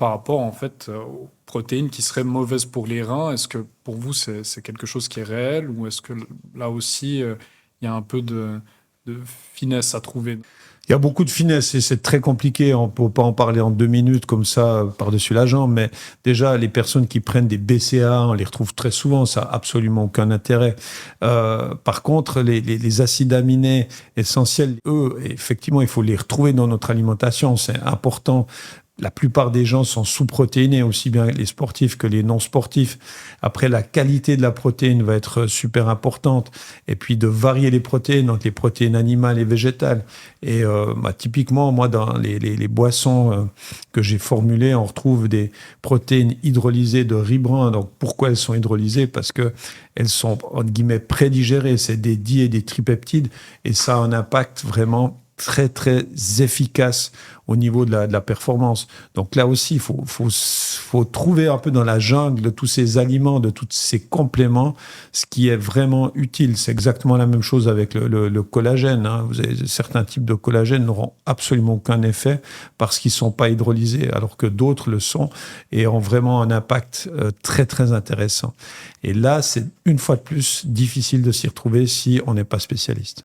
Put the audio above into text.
par rapport en fait aux protéines qui seraient mauvaises pour les reins. Est-ce que pour vous c'est quelque chose qui est réel ou est-ce que là aussi il y a un peu de finesse à trouver? Il y a beaucoup de finesse et c'est très compliqué. On ne peut pas en parler en 2 minutes comme ça par-dessus la jambe. Mais déjà, les personnes qui prennent des BCA, on les retrouve très souvent. Ça n'a absolument aucun intérêt. Par contre, les acides aminés essentiels, eux, effectivement, il faut les retrouver dans notre alimentation. C'est important. La plupart des gens sont sous-protéinés, aussi bien les sportifs que les non-sportifs. Après, la qualité de la protéine va être super importante. Et puis, de varier les protéines, donc les protéines animales et végétales. Et typiquement, moi, dans les boissons que j'ai formulées, on retrouve des protéines hydrolysées de riz brun. Donc, pourquoi elles sont hydrolysées? Parce que elles sont, entre guillemets, prédigérées. C'est des di et des tripeptides. Et ça a un impact vraiment très, très efficace au niveau de la performance. Donc là aussi, il faut trouver un peu dans la jungle de tous ces aliments, de tous ces compléments, ce qui est vraiment utile. C'est exactement la même chose avec le collagène. Hein. Vous avez certains types de collagène n'auront absolument aucun effet parce qu'ils ne sont pas hydrolysés, alors que d'autres le sont et ont vraiment un impact très, très intéressant. Et là, c'est une fois de plus difficile de s'y retrouver si on n'est pas spécialiste.